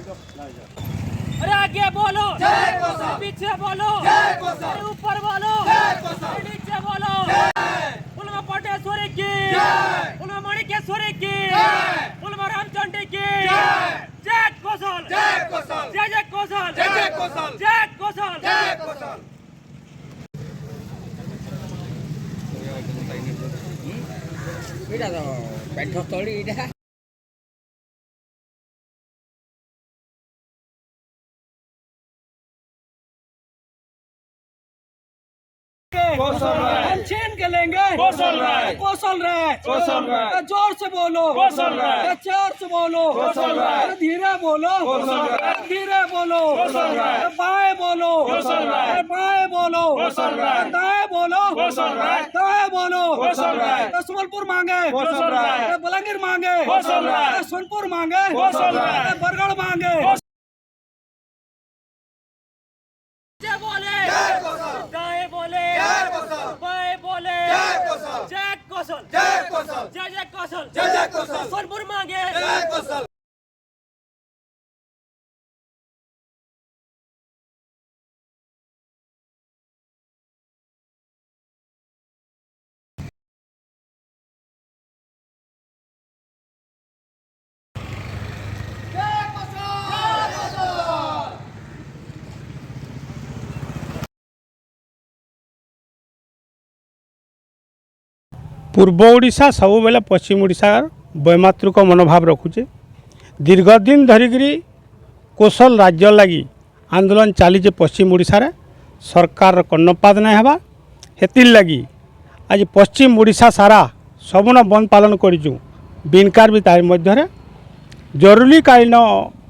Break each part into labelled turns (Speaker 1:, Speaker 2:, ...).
Speaker 1: अरे आगे बोलो, पीछे बोलो, ऊपर बोलो, नीचे बोलो। उलमा पटेश्वरी की, उलमा मणिकेश्वरी की, उलमा रामचंडी की। जय कौशल, जय कौशल, जय जय कौशल, जय जय कौशल, जय कौशल, जय कौशल।
Speaker 2: এটা তো পেটস্থলী এটা
Speaker 1: हम छीन के लेंगे कौशल राय, कौशल राय, कौशल राय। जोर से बोलो कौशल राय, चार से बोलो कौशल राय, धीरे बोलो कौशल राय, धीरे बोलो कौशल राय, बाएं बोलो कौशल राय, बाएं बोलो कौशल राय, दाएं बोलो कौशल राय, दाएं बोलो कौशल राय। संबलपुर मांगे कौशल राय, बलंगीर मांगे कौशल राय, सोनपुर मांगे कौशल राय, बरगढ़ मांगे। जय जय कौशल, जय जय कौशल। सोनपुर मांगे जय कौशल।
Speaker 3: पूर्व ओडिशा सब बेले पश्चिम ओडिशार वैमातृक मनोभाव रखुचे। दीर्घ दिन धरिकी कौशल राज्य लगी आंदोलन चली पश्चिम ओडिशा रे सरकार कर्णपात नहीं हवा। हेतिल लगी आज पश्चिम ओडिशा सारा सबुन बंद पालन करूँ। बिनकार भी तार मध्य जरूरीकालीन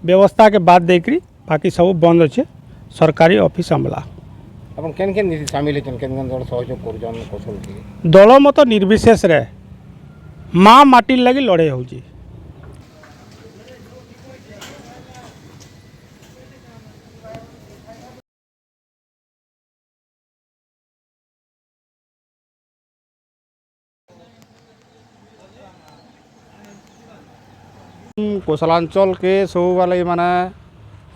Speaker 3: व्यवस्था के बाद देकरी बाकी सब बंद अच्छे सरकारी ऑफिस अमला।
Speaker 2: अपन केन केन नीति शामिल है केन केन दल सहयोग करजन कौशल के
Speaker 3: दल मत निर्विशेष रे माँ माटी लगी लड़े होजी।
Speaker 4: कौशलांचल के सब वाले माने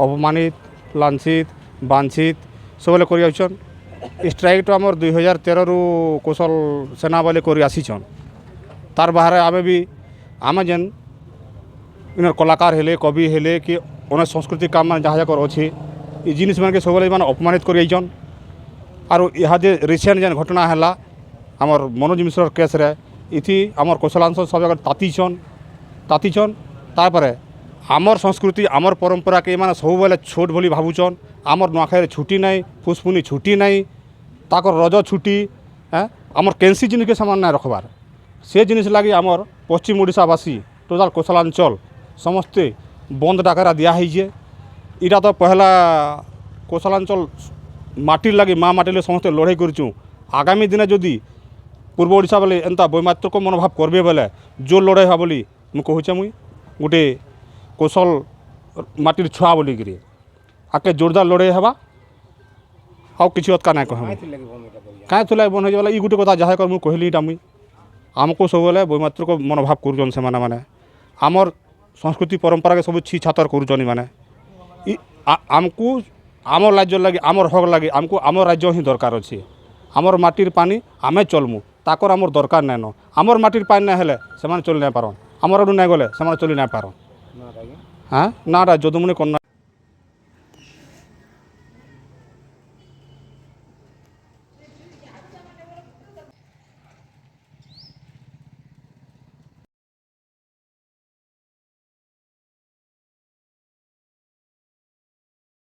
Speaker 4: अपमानित लांछित बांछित सब कर स्ट्राइक तो आमर 2013 रु कौशल सेना वाले कर आसीछन। तार बाहर आमे भी आमे जेन इन कलाकार हेले कवि हेले कि अनेक सांस्कृतिक काम मान जहाँ जहाँ अच्छे ये जिनिस मान के सब मान अपमानित कर आरो यहाँ जे रिसेंट जेन घटना है आमर मनोज मिश्र केस रे इथि आमर कौशलांचल सब जगह तातीछन तापर आमर संस्कृति आमर परंपरा के माने सब बेले छोट बोली भावुचन। आमर नुआखाई छुट्टी नहीं पुष्पुनी छुट्टी नहीं ताकर रज छुट्टी आमर कैंसी जिनिस के सामान नहीं रखबार से जिनिस लगी आमर पश्चिम ओडिशावासी टोटाल कौशलांचल समस्ते बंद डाकरा दिया है। इटा तो पहला कौशलांचल माटिर लगी माँ माटी ले समस्ते लड़ाई करूँ। आगामी दिन जदि पूर्व ओडिशा बेले एंता वैमातृक मनोभाव करबे बेले जो लड़ाई हा बोली मुझे कहूचे मुई गोटे कौशल माटिर छुआ बोलिकी आके जोरदार लड़ाई हवा आउ किसी का ना कह कहीं थोड़ा बन हो ये गोटे कथा जहाँ कर मुझे कहली इटा मुई आमको सब बेले वैमातृक मनोभाव करुन से माने आमर संस्कृति परंपरा के सब छी छातर करुचन माने आमको आमर राज्य लगे आमर हक लगे आमको आमर राज्य ही दरकार अच्छे। आमर माटिर पानी आमे चलमु ताकर आमर दरकार नाइन आमर माटिर पानी ना हेले से चली ना पारन आमर आड़ू ना गले से चली ना पारन। हाँ ना जदुमुनि कन्या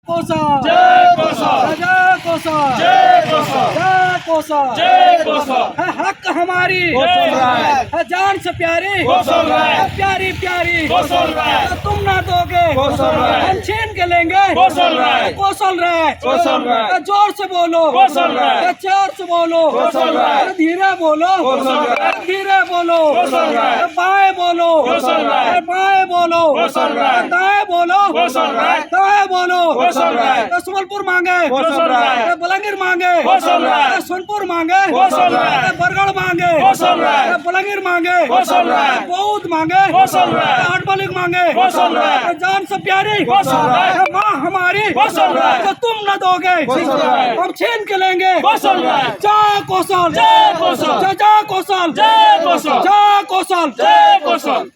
Speaker 1: कौशल, जय कौशल, जय कौशल, जय कौशल, जय कौशल, जय कौशल। है हक हमारी कौशल राय, है जान से प्यारी कौशल राय, है प्यारी प्यारी कौशल राय। तुम ना दोगे कौशल राय, हम छीन के लेंगे कौशल राय, कौशल राय, कौशल राय। जोर से बोलो कौशल राय, चार से बोलो कौशल राय, धीरे बोलो कौशल राय, धीरे बोलो कौशल राय, बाएं बोलो कौशल राय, बाएं बोलो कौशल राय, दाएं बोलो
Speaker 5: कौशल राय
Speaker 1: दाएं बोलो
Speaker 5: कौशल राय
Speaker 1: संबलपुर मांगे
Speaker 5: कौशल राय
Speaker 1: बलंगीर मांगे
Speaker 5: कौशल राय
Speaker 1: सोनपुर मांगे
Speaker 5: कौशल राय
Speaker 1: बरगढ़ मांगे
Speaker 5: कौशल राय
Speaker 1: बलंगीर मांगे
Speaker 5: कौशल राय
Speaker 1: बौद्ध मांगे
Speaker 5: कौशल राय
Speaker 1: आठमलिक मांगे
Speaker 5: कौशल राय
Speaker 1: जान से प्यारी
Speaker 5: कौशल राय
Speaker 1: माँ हमारी
Speaker 5: कौशल राय
Speaker 1: तो तुम न दोगे
Speaker 5: कौशल राय
Speaker 1: हम छीन के लेंगे
Speaker 5: कौशल राय
Speaker 1: जय कौशल
Speaker 5: जय कौशल
Speaker 1: जय कौशल
Speaker 5: जय कौशल
Speaker 1: जय कौशल
Speaker 5: जय कौशल